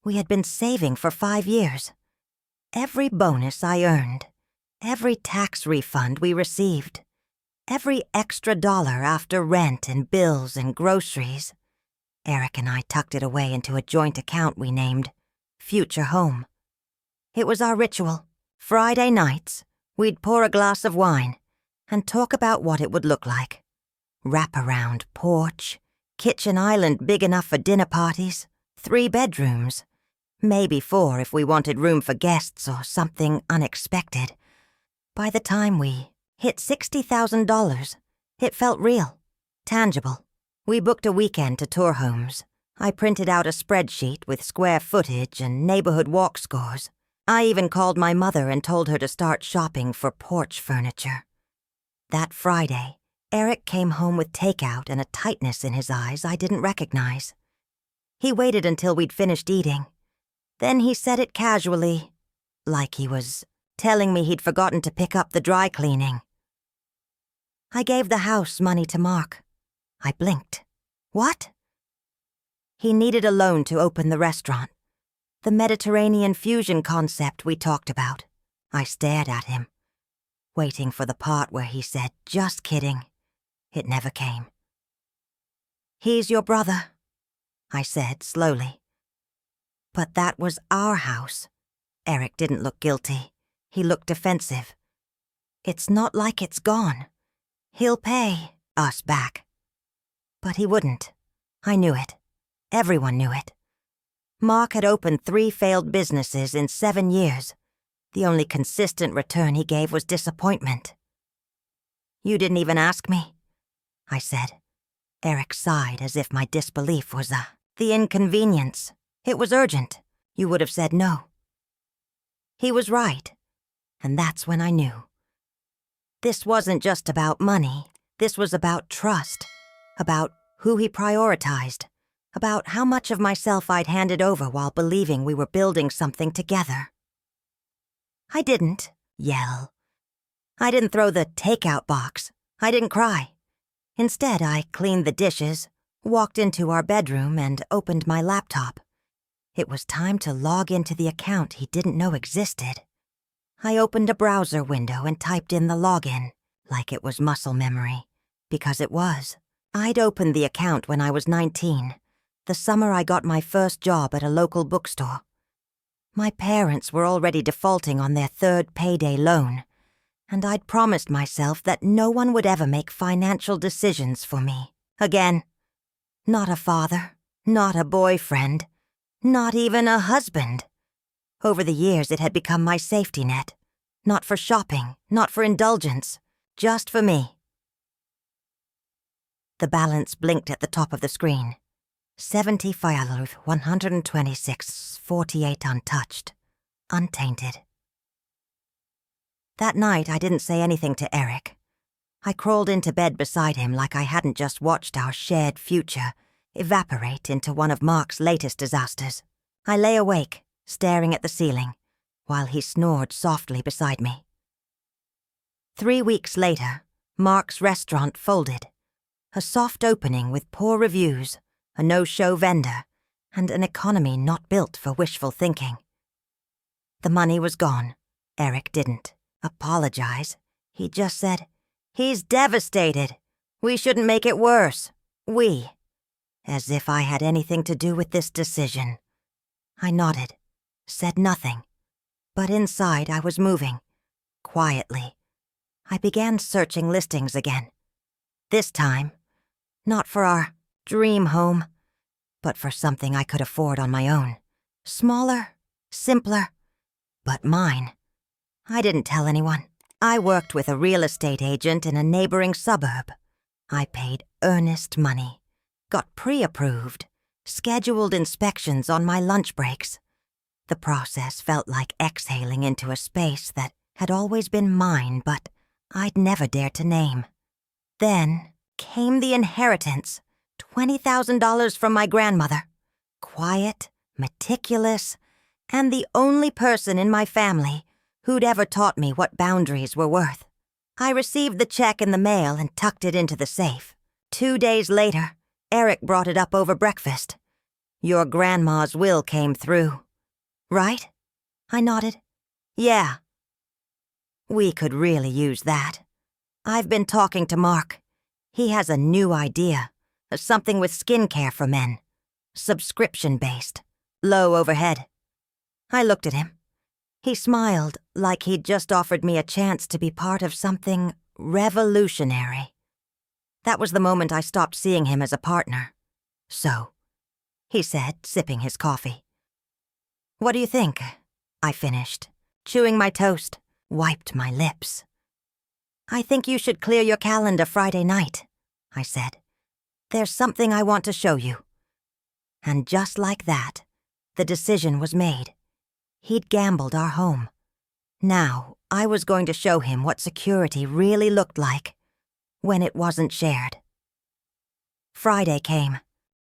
We had been saving for 5 years. Every bonus I earned, every tax refund we received, every extra dollar after rent and bills and groceries, Eric and I tucked it away into a joint account we named Future Home. It was our ritual. Friday nights, we'd pour a glass of wine and talk about what it would look like. Wraparound porch, kitchen island big enough for dinner parties, 3 bedrooms, maybe 4 if we wanted room for guests or something unexpected. By the time we hit $60,000, it felt real, tangible. We booked a weekend to tour homes. I printed out a spreadsheet with square footage and neighborhood walk scores. I even called my mother and told her to start shopping for porch furniture. That Friday, Eric came home with takeout and a tightness in his eyes I didn't recognize. He waited until we'd finished eating. Then he said it casually, like he was telling me he'd forgotten to pick up the dry cleaning. I gave the house money to Mark. I blinked. What? He needed a loan to open the restaurant. The Mediterranean fusion concept we talked about. I stared at him, waiting for the part where he said, "Just kidding." It never came. "He's your brother," I said slowly. "But that was our house." Eric didn't look guilty. He looked defensive. "It's not like it's gone. He'll pay us back." But he wouldn't. I knew it. Everyone knew it. Mark had opened 3 failed businesses in 7 years. The only consistent return he gave was disappointment. "You didn't even ask me," I said. Eric sighed as if my disbelief was the inconvenience. It was urgent. You would have said no. He was right. And that's when I knew. This wasn't just about money. This was about trust, about who he prioritized, about how much of myself I'd handed over while believing we were building something together. I didn't yell. I didn't throw the takeout box. I didn't cry. Instead, I cleaned the dishes, walked into our bedroom, and opened my laptop. It was time to log into the account he didn't know existed. I opened a browser window and typed in the login, like it was muscle memory, because it was. I'd opened the account when I was 19, the summer I got my first job at a local bookstore. My parents were already defaulting on their 3rd payday loan, and I'd promised myself that no one would ever make financial decisions for me. Again. Not a father, not a boyfriend, not even a husband. Over the years, it had become my safety net. Not for shopping, not for indulgence, just for me. The balance blinked at the top of the screen. 126, 48 untouched, untainted. That night, I didn't say anything to Eric. I crawled into bed beside him like I hadn't just watched our shared future evaporate into one of Mark's latest disasters. I lay awake, staring at the ceiling, while he snored softly beside me. 3 weeks later, Mark's restaurant folded. A soft opening with poor reviews, a no-show vendor, and an economy not built for wishful thinking. The money was gone. Eric didn't apologize. He just said, "He's devastated. We shouldn't make it worse. We." As if I had anything to do with this decision. I nodded, said nothing. But inside I was moving. Quietly. I began searching listings again. This time, not for our dream home, but for something I could afford on my own. Smaller, simpler, but mine. I didn't tell anyone. I worked with a real estate agent in a neighboring suburb. I paid earnest money, got pre-approved, scheduled inspections on my lunch breaks. The process felt like exhaling into a space that had always been mine, but I'd never dared to name. Then came the inheritance, $20,000 from my grandmother. Quiet, meticulous, and the only person in my family who'd ever taught me what boundaries were worth. I received the check in the mail and tucked it into the safe. 2 days later, Eric brought it up over breakfast. Your grandma's will came through. Right? I nodded. Yeah. We could really use that. I've been talking to Mark. He has a new idea. Something with skincare for men. Subscription-based. Low overhead. I looked at him. He smiled like he'd just offered me a chance to be part of something revolutionary. That was the moment I stopped seeing him as a partner. So, he said, sipping his coffee. What do you think? I finished, chewing my toast, wiped my lips. I think you should clear your calendar Friday night, I said. There's something I want to show you. And just like that, the decision was made. He'd gambled our home. Now, I was going to show him what security really looked like when it wasn't shared. Friday came.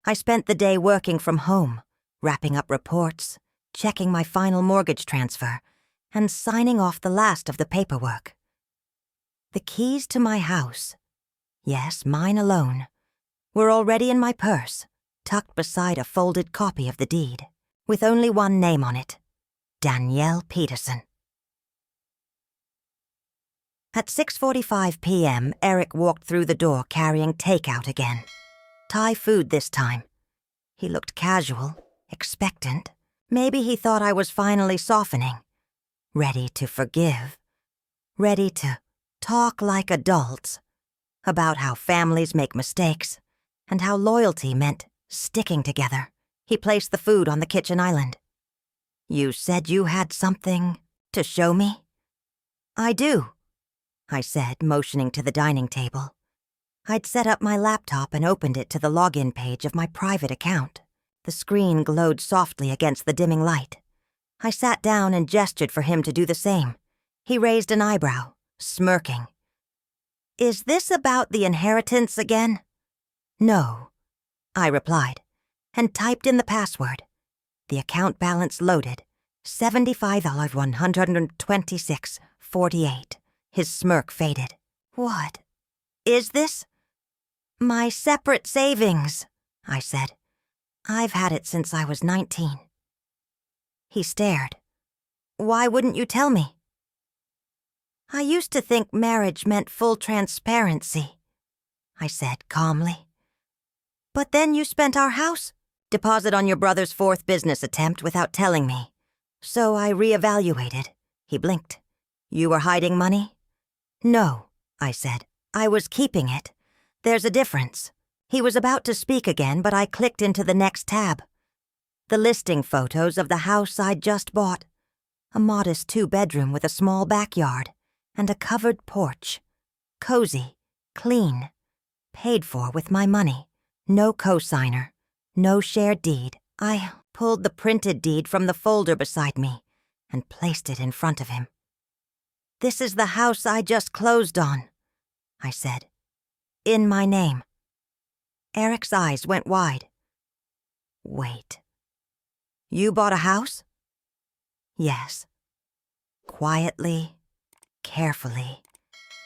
I spent the day working from home, wrapping up reports, checking my final mortgage transfer, and signing off the last of the paperwork. The keys to my house, yes, mine alone, were already in my purse, tucked beside a folded copy of the deed, with only one name on it, Danielle Peterson. At 6:45 p.m., Eric walked through the door carrying takeout again. Thai food this time. He looked casual, expectant. Maybe he thought I was finally softening, ready to forgive, ready to talk like adults about how families make mistakes and how loyalty meant sticking together. He placed the food on the kitchen island. You said you had something to show me? I do, I said, motioning to the dining table. I'd set up my laptop and opened it to the login page of my private account. The screen glowed softly against the dimming light. I sat down and gestured for him to do the same. He raised an eyebrow, smirking. Is this about the inheritance again? No, I replied, and typed in the password. The account balance loaded, $75,126.48. His smirk faded. What is this? My separate savings, I said. I've had it since I was 19. He stared. Why wouldn't you tell me? I used to think marriage meant full transparency, I said calmly. But then you spent our house deposit on your brother's fourth business attempt without telling me. So I reevaluated. He blinked. You were hiding money? No, I said. I was keeping it. There's a difference. He was about to speak again, but I clicked into the next tab. The listing photos of the house I'd just bought. A modest 2-bedroom with a small backyard and a covered porch. Cozy, clean, paid for with my money. No cosigner, no shared deed. I pulled the printed deed from the folder beside me and placed it in front of him. This is the house I just closed on, I said. In my name. Eric's eyes went wide. Wait. You bought a house? Yes. Quietly, carefully,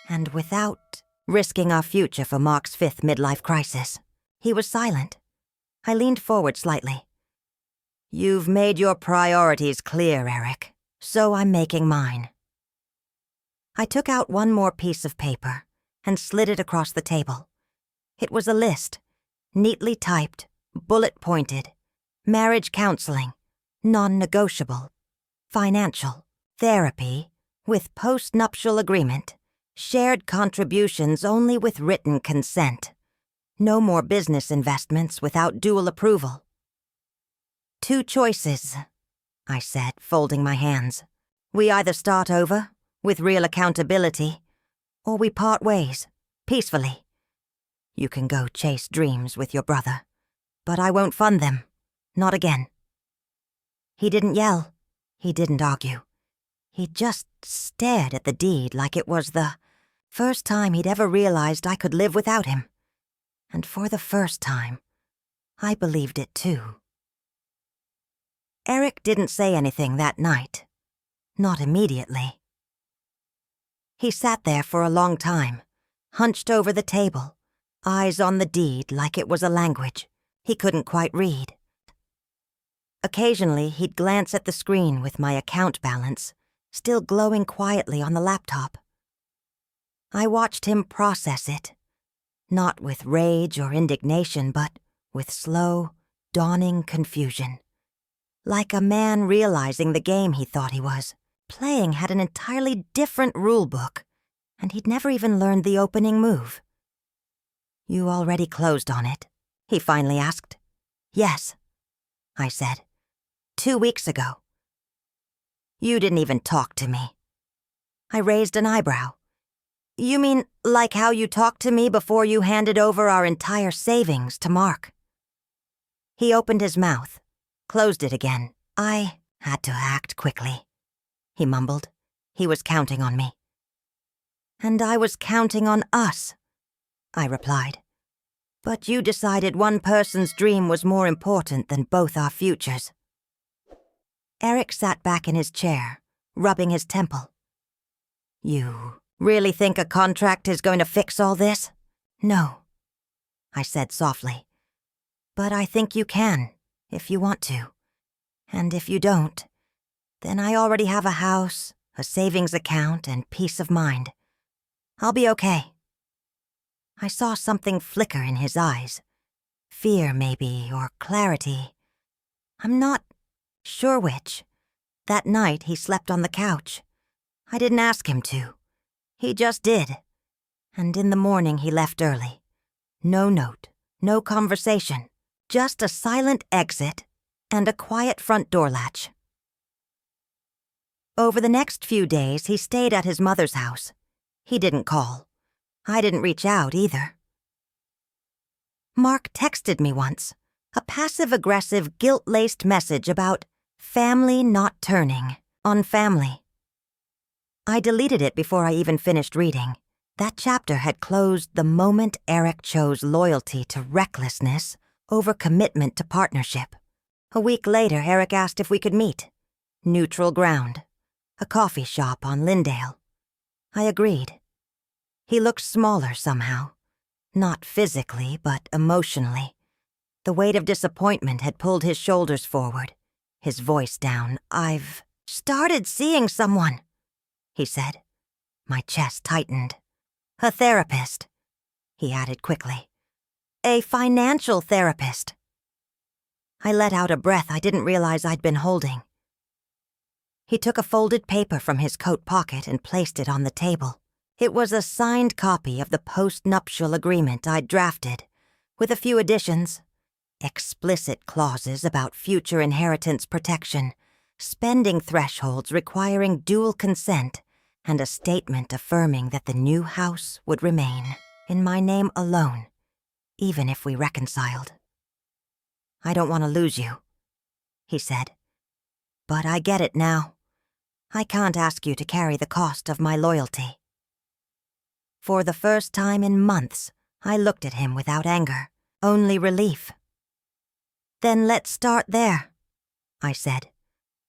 and without risking our future for Mark's 5th midlife crisis. He was silent. I leaned forward slightly. You've made your priorities clear, Eric, so I'm making mine. I took out one more piece of paper and slid it across the table. It was a list, neatly typed, bullet-pointed, marriage counseling, non-negotiable, financial, therapy, with post-nuptial agreement, shared contributions only with written consent, no more business investments without dual approval. 2 choices, I said, folding my hands. We either start over, with real accountability, or we part ways, peacefully. You can go chase dreams with your brother, but I won't fund them. Not again. He didn't yell. He didn't argue. He just stared at the deed like it was the first time he'd ever realized I could live without him. And for the first time, I believed it too. Eric didn't say anything that night. Not immediately. He sat there for a long time, hunched over the table, eyes on the deed like it was a language he couldn't quite read. Occasionally, he'd glance at the screen with my account balance, still glowing quietly on the laptop. I watched him process it, not with rage or indignation, but with slow, dawning confusion. Like a man realizing the game he thought he was playing had an entirely different rule book, and he'd never even learned the opening move. "You already closed on it?" he finally asked. "Yes," I said. 2 weeks ago." "You didn't even talk to me." I raised an eyebrow. "You mean like how you talked to me before you handed over our entire savings to Mark?" He opened his mouth, closed it again. "I had to act quickly," he mumbled. He was counting on me. "And I was counting on us," I replied. "But you decided one person's dream was more important than both our futures." Eric sat back in his chair, rubbing his temple. "You really think a contract is going to fix all this?" "No," I said softly. "But I think you can, if you want to. And if you don't, then I already have a house, a savings account, and peace of mind. I'll be okay." I saw something flicker in his eyes. Fear, maybe, or clarity. I'm not sure which. That night, he slept on the couch. I didn't ask him to. He just did. And in the morning, he left early. No note, no conversation, just a silent exit and a quiet front door latch. Over the next few days, he stayed at his mother's house. He didn't call. I didn't reach out either. Mark texted me once, a passive-aggressive, guilt-laced message about family not turning on family. I deleted it before I even finished reading. That chapter had closed the moment Eric chose loyalty to recklessness over commitment to partnership. A week later, Eric asked if we could meet. Neutral ground. A coffee shop on Lyndale. I agreed. He looked smaller somehow. Not physically, but emotionally. The weight of disappointment had pulled his shoulders forward, his voice down. "I've started seeing someone," he said. My chest tightened. "A therapist," he added quickly. "A financial therapist." I let out a breath I didn't realize I'd been holding. He took a folded paper from his coat pocket and placed it on the table. It was a signed copy of the post-nuptial agreement I'd drafted, with a few additions. Explicit clauses about future inheritance protection, spending thresholds requiring dual consent, and a statement affirming that the new house would remain in my name alone, even if we reconciled. "I don't want to lose you," he said. "But I get it now. I can't ask you to carry the cost of my loyalty." For the first time in months, I looked at him without anger, only relief. "Then let's start there," I said.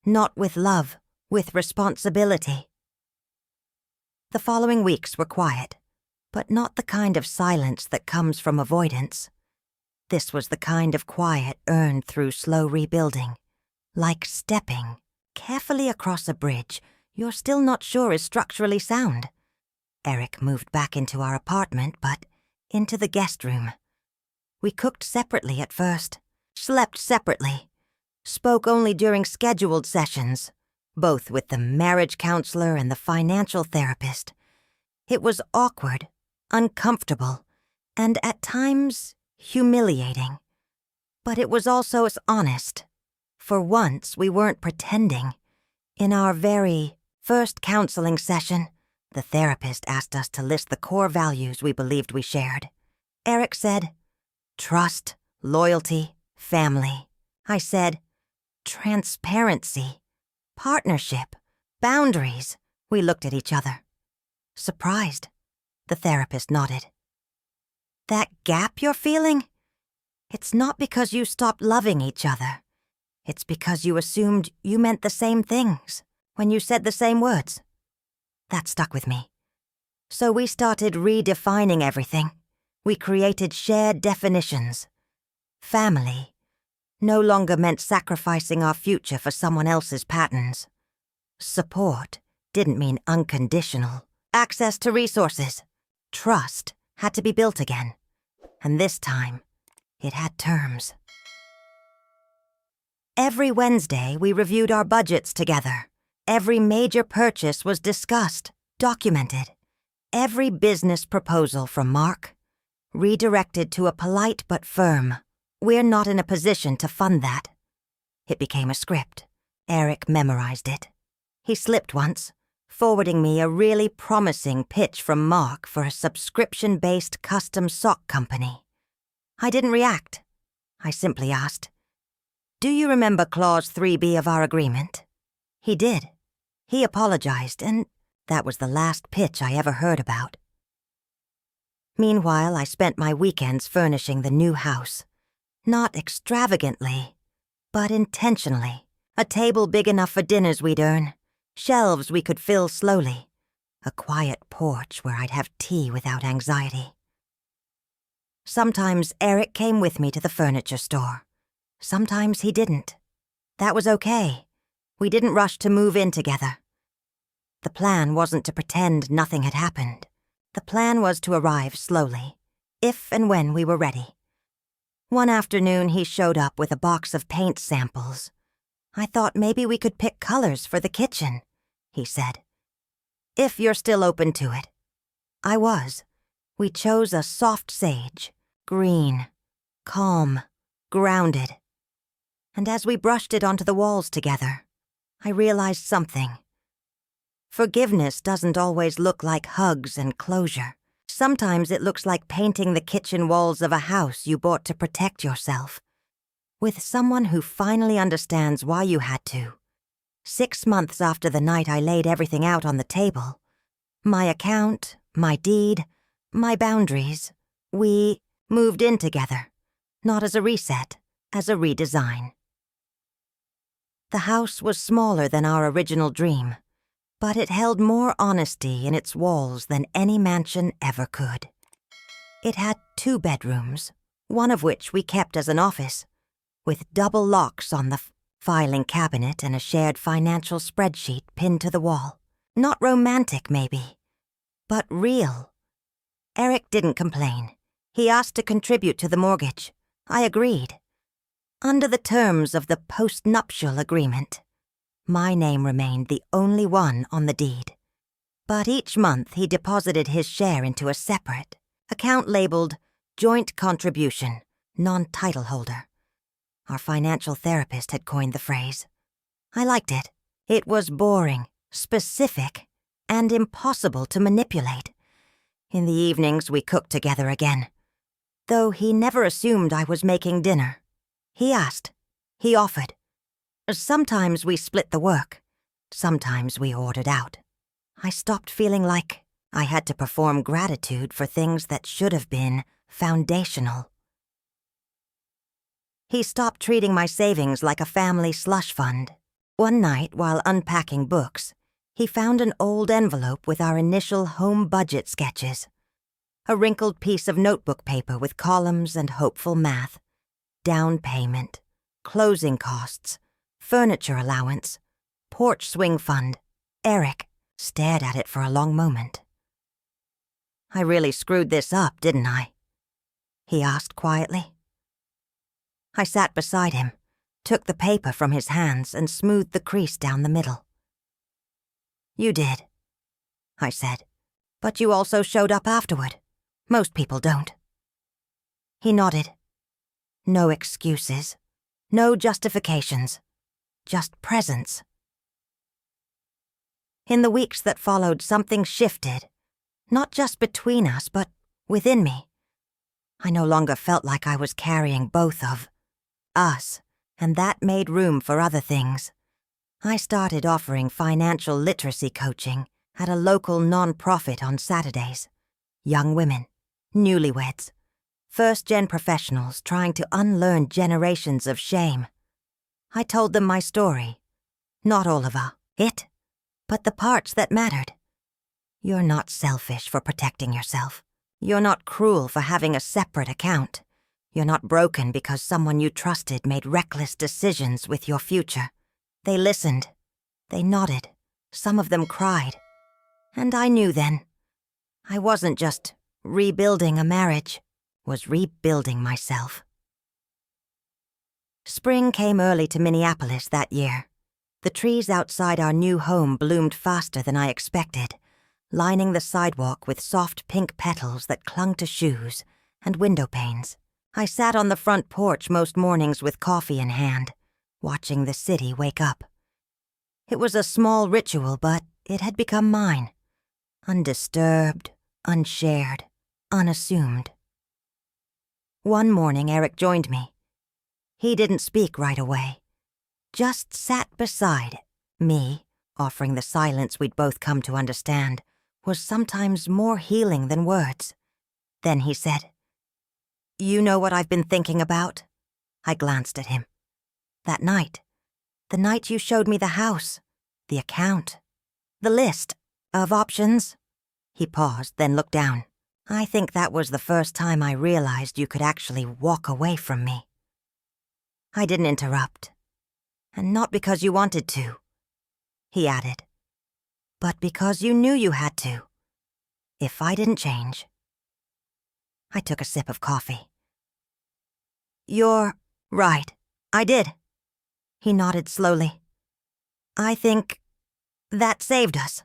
"Not with love, with responsibility." The following weeks were quiet, but not the kind of silence that comes from avoidance. This was the kind of quiet earned through slow rebuilding, like stepping carefully across a bridge you're still not sure is structurally sound. Eric moved back into our apartment, but into the guest room. We cooked separately at first, slept separately, spoke only during scheduled sessions, both with the marriage counselor and the financial therapist. It was awkward, uncomfortable, and at times humiliating. But it was also honest. For once, we weren't pretending. In our very first counseling session, the therapist asked us to list the core values we believed we shared. Eric said, "Trust, loyalty, family." I said, "Transparency, partnership, boundaries." We looked at each other. Surprised. The therapist nodded. "That gap you're feeling? It's not because you stopped loving each other. It's because you assumed you meant the same things when you said the same words." That stuck with me. So we started redefining everything. We created shared definitions. Family, no longer meant sacrificing our future for someone else's patterns. Support didn't mean unconditional. Access to resources, trust had to be built again. And this time, it had terms. Every Wednesday, we reviewed our budgets together. Every major purchase was discussed, documented. Every business proposal from Mark redirected to a polite but firm, "We're not in a position to fund that." It became a script. Eric memorized it. He slipped once, forwarding me a really promising pitch from Mark for a subscription-based custom sock company. I didn't react. I simply asked, "Do you remember Clause 3B of our agreement?" He did. He apologized, and that was the last pitch I ever heard about. Meanwhile, I spent my weekends furnishing the new house. Not extravagantly, but intentionally. A table big enough for dinners we'd earn. Shelves we could fill slowly. A quiet porch where I'd have tea without anxiety. Sometimes Eric came with me to the furniture store. Sometimes he didn't. That was okay. We didn't rush to move in together. The plan wasn't to pretend nothing had happened. The plan was to arrive slowly, if and when we were ready. One afternoon, he showed up with a box of paint samples. "I thought maybe we could pick colors for the kitchen," he said. "If you're still open to it." I was. We chose a soft sage, green, calm, grounded. And as we brushed it onto the walls together, I realized something. Forgiveness doesn't always look like hugs and closure. Sometimes it looks like painting the kitchen walls of a house you bought to protect yourself, with someone who finally understands why you had to. 6 months after the night I laid everything out on the table, my account, my deed, my boundaries, we moved in together, not as a reset, as a redesign. The house was smaller than our original dream, but it held more honesty in its walls than any mansion ever could. It had 2 bedrooms, one of which we kept as an office, with double locks on the filing cabinet and a shared financial spreadsheet pinned to the wall. Not romantic, maybe, but real. Eric didn't complain. He asked to contribute to the mortgage. I agreed. Under the terms of the post-nuptial agreement, my name remained the only one on the deed. But each month he deposited his share into a separate account labeled Joint Contribution, Non-Title Holder. Our financial therapist had coined the phrase. I liked it. It was boring, specific, and impossible to manipulate. In the evenings we cooked together again. Though he never assumed I was making dinner. He asked. He offered. Sometimes we split the work. Sometimes we ordered out. I stopped feeling like I had to perform gratitude for things that should have been foundational. He stopped treating my savings like a family slush fund. One night, while unpacking books, he found an old envelope with our initial home budget sketches. A wrinkled piece of notebook paper with columns and hopeful math. Down payment, closing costs, furniture allowance, porch swing fund. Eric stared at it for a long moment. I really screwed this up, didn't I? He asked quietly. I sat beside him, took the paper from his hands and smoothed the crease down the middle. You did, I said, but you also showed up afterward. Most people don't. He nodded. No excuses, no justifications, just presence. In the weeks that followed, something shifted, not just between us, but within me. I no longer felt like I was carrying both of us, and that made room for other things. I started offering financial literacy coaching at a local non-profit on Saturdays. Young women, newlyweds, first-gen professionals trying to unlearn generations of shame. I told them my story. Not all of it, but the parts that mattered. You're not selfish for protecting yourself. You're not cruel for having a separate account. You're not broken because someone you trusted made reckless decisions with your future. They listened. They nodded. Some of them cried. And I knew then. I wasn't just rebuilding a marriage, was rebuilding myself. Spring came early to Minneapolis that year. The trees outside our new home bloomed faster than I expected, lining the sidewalk with soft pink petals that clung to shoes and window panes. I sat on the front porch most mornings with coffee in hand, watching the city wake up. It was a small ritual, but it had become mine. Undisturbed, unshared, unassumed. One morning, Eric joined me. He didn't speak right away, just sat beside me, offering the silence we'd both come to understand was sometimes more healing than words. Then he said, "You know what I've been thinking about?" I glanced at him. "That night. The night you showed me the house, the account, the list of options." He paused, then looked down. "I think that was the first time I realized you could actually walk away from me." I didn't interrupt. "And not because you wanted to," he added, "but because you knew you had to. If I didn't change." I took a sip of coffee. "You're right. I did." He nodded slowly. "I think that saved us."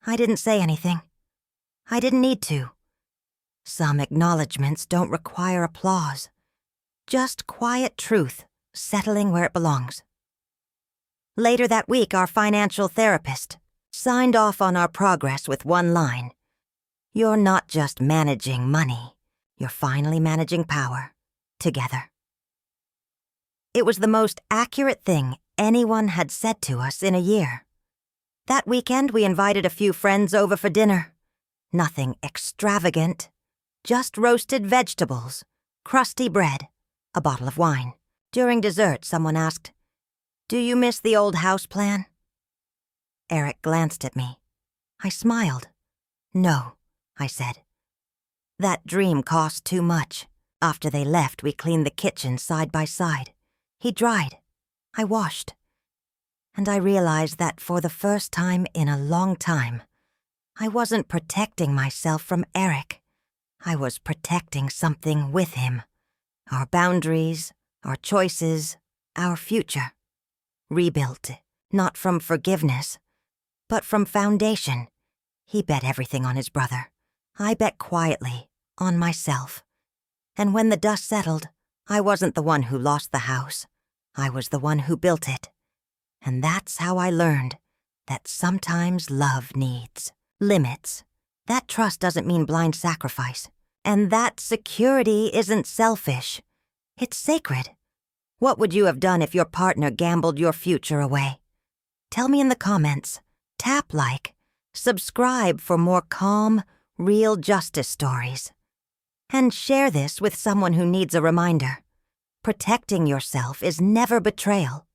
I didn't say anything. I didn't need to. Some acknowledgments don't require applause. Just quiet truth, settling where it belongs. Later that week, our financial therapist signed off on our progress with one line. "You're not just managing money. You're finally managing power. Together." It was the most accurate thing anyone had said to us in a year. That weekend, we invited a few friends over for dinner. Nothing extravagant, just roasted vegetables, crusty bread, a bottle of wine. During dessert, someone asked, "Do you miss the old house plan?" Eric glanced at me. I smiled. "No," I said. "That dream cost too much. After they left, we cleaned the kitchen side by side. He dried. I washed. And I realized that for the first time in a long time, I wasn't protecting myself from Eric. I was protecting something with him. Our boundaries, our choices, our future. Rebuilt, not from forgiveness, but from foundation. He bet everything on his brother. I bet quietly on myself. And when the dust settled, I wasn't the one who lost the house. I was the one who built it. And that's how I learned that sometimes love needs limits. That trust doesn't mean blind sacrifice. And that security isn't selfish. It's sacred. What would you have done if your partner gambled your future away? Tell me in the comments. Tap like. Subscribe for more calm, real justice stories. And share this with someone who needs a reminder. Protecting yourself is never betrayal.